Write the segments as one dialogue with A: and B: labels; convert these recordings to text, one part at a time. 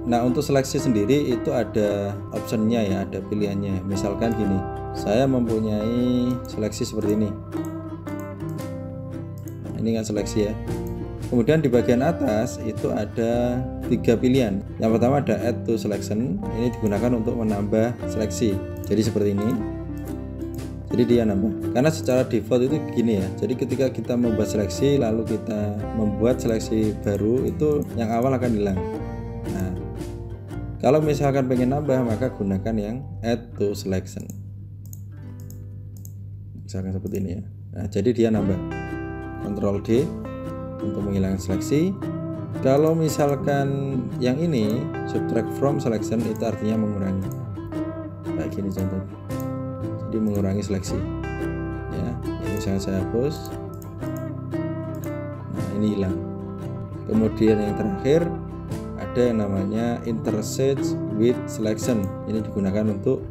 A: Nah, untuk seleksi sendiri itu ada optionnya ya, ada pilihannya. Misalkan gini, saya mempunyai seleksi seperti ini. Nah, ini kan seleksi ya. Kemudian di bagian atas itu ada 3 pilihan. Yang pertama ada add to selection, ini digunakan untuk menambah seleksi. Jadi seperti ini. Jadi dia nambah. Karena secara default itu gini ya. Jadi ketika kita membuat seleksi lalu kita membuat seleksi baru, itu yang awal akan hilang. Nah, kalau misalkan pengen nambah maka gunakan yang add to selection. Misalkan seperti ini ya. Nah, jadi dia nambah. Ctrl D untuk menghilangkan seleksi. Kalau misalkan yang ini subtract from selection, itu artinya mengurangi. Kayak gini contohnya. Jadi mengurangi seleksi. Ya, ini misalnya saya hapus. Nah, ini hilang. Kemudian yang terakhir ada yang namanya intersect with selection. Ini digunakan untuk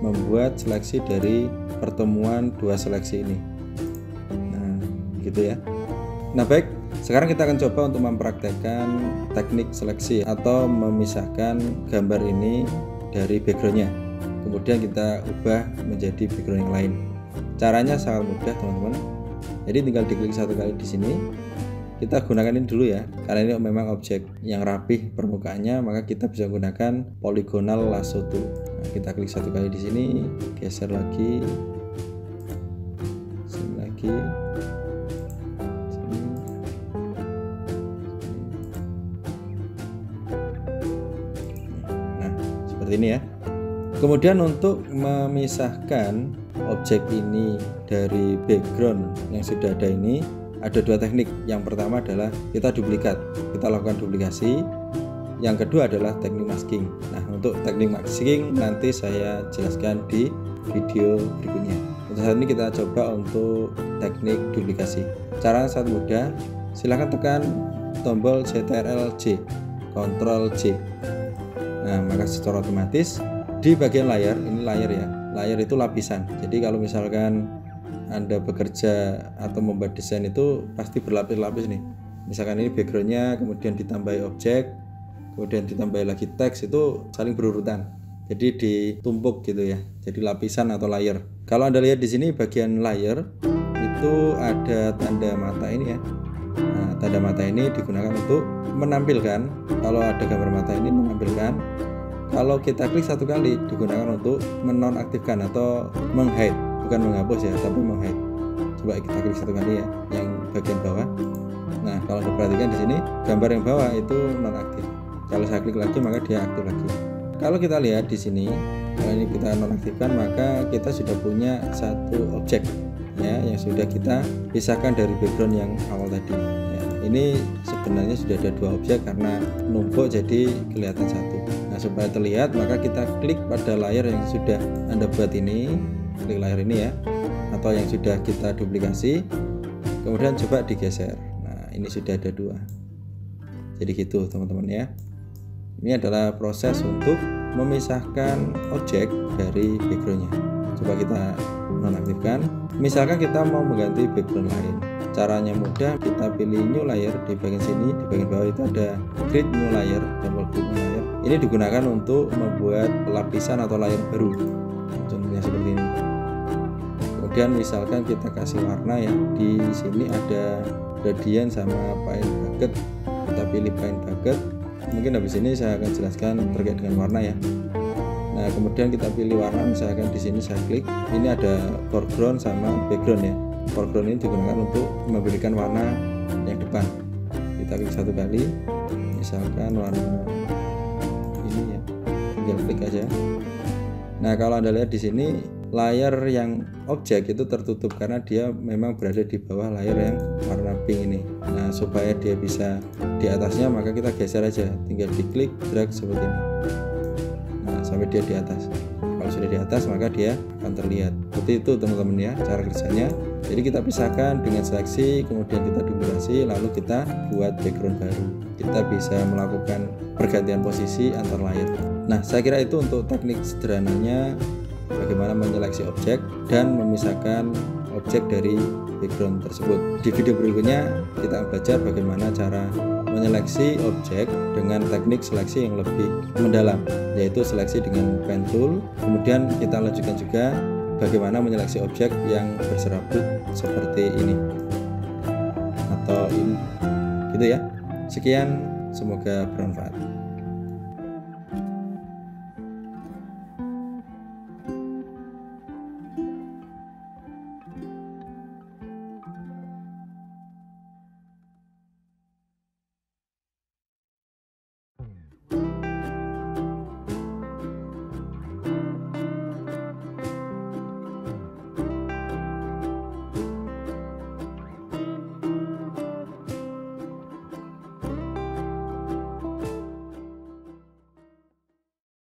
A: membuat seleksi dari pertemuan dua seleksi ini. Nah, gitu ya. Nah, baik. Sekarang kita akan coba untuk mempraktekkan teknik seleksi atau memisahkan gambar ini dari backgroundnya. Kemudian kita ubah menjadi background yang lain. Caranya sangat mudah, teman-teman. Jadi tinggal diklik satu kali di sini. Kita gunakan ini dulu ya, karena ini memang objek yang rapih permukaannya, maka kita bisa gunakan polygonal lasso tool. Nah, kita klik satu kali di sini, geser lagi, sini lagi. Ini ya. Kemudian untuk memisahkan objek ini dari background yang sudah ada ini ada dua teknik. Yang pertama adalah kita duplikat, kita lakukan duplikasi. Yang kedua adalah teknik masking. Nah, untuk teknik masking nanti saya jelaskan di video berikutnya. Untuk saat ini kita coba untuk teknik duplikasi. Caranya sangat mudah. Silahkan tekan tombol Ctrl J, Ctrl J. Nah, maka secara otomatis di bagian layar, ini layar ya, layar itu lapisan. Jadi kalau misalkan Anda bekerja atau membuat desain itu pasti berlapis-lapis nih. Misalkan ini backgroundnya, kemudian ditambahi objek, kemudian ditambahi lagi teks, itu saling berurutan. Jadi ditumpuk gitu ya. Jadi lapisan atau layer. Kalau Anda lihat di sini bagian layar itu ada tanda mata ini ya. Nah, tanda mata ini digunakan untuk menampilkan, kalau ada gambar mata ini menampilkan. Kalau kita klik satu kali digunakan untuk menonaktifkan atau menghide, bukan menghapus ya, tapi menghide. Coba kita klik satu kali ya, yang bagian bawah. Nah, kalau diperhatikan di sini gambar yang bawah itu nonaktif. Kalau saya klik lagi maka dia aktif lagi. Kalau kita lihat di sini, kalau ini kita nonaktifkan maka kita sudah punya satu objek ya yang sudah kita pisahkan dari background yang awal tadi ya. Ini sebenarnya sudah ada dua objek karena numpuk jadi kelihatan satu. Nah, supaya terlihat maka kita klik pada layar yang sudah Anda buat ini, klik layar ini ya, atau yang sudah kita duplikasi, kemudian coba digeser. Nah, ini sudah ada dua. Jadi gitu teman-teman ya. Ini adalah proses untuk memisahkan objek dari backgroundnya. Coba kita nonaktifkan. Misalkan kita mau mengganti background lain, caranya mudah. Kita pilih new layer di bagian sini, di bagian bawah itu ada create new layer, tombol create new layer. Ini digunakan untuk membuat lapisan atau layer baru. Contohnya seperti ini. Kemudian misalkan kita kasih warna ya, di sini ada gradient sama paint bucket. Kita pilih paint bucket. Mungkin habis ini saya akan jelaskan terkait dengan warna ya. Nah, kemudian kita pilih warna, misalkan di sini saya klik, ini ada foreground sama background ya. Foreground ini digunakan untuk memberikan warna yang depan. Kita klik satu kali, misalkan warna ini ya, tinggal klik aja. Nah, kalau Anda lihat di sini layar yang objek itu tertutup karena dia memang berada di bawah layar yang warna pink ini. Nah, supaya dia bisa di atasnya maka kita geser aja, tinggal diklik drag seperti ini. Nah, sampai dia di atas. Kalau sudah di atas maka dia akan terlihat. Seperti itu teman-teman ya cara kerjanya. Jadi kita pisahkan dengan seleksi, kemudian kita duplikasi, lalu kita buat background baru. Kita bisa melakukan pergantian posisi antar layar. Nah, saya kira itu untuk teknik sederhananya bagaimana menyeleksi objek dan memisahkan objek dari background tersebut. Di video berikutnya kita akan belajar bagaimana cara menyeleksi objek dengan teknik seleksi yang lebih mendalam, yaitu seleksi dengan pen tool. Kemudian kita lanjutkan juga bagaimana menyeleksi objek yang berserabut seperti ini atau ini, gitu ya. Sekian, semoga bermanfaat.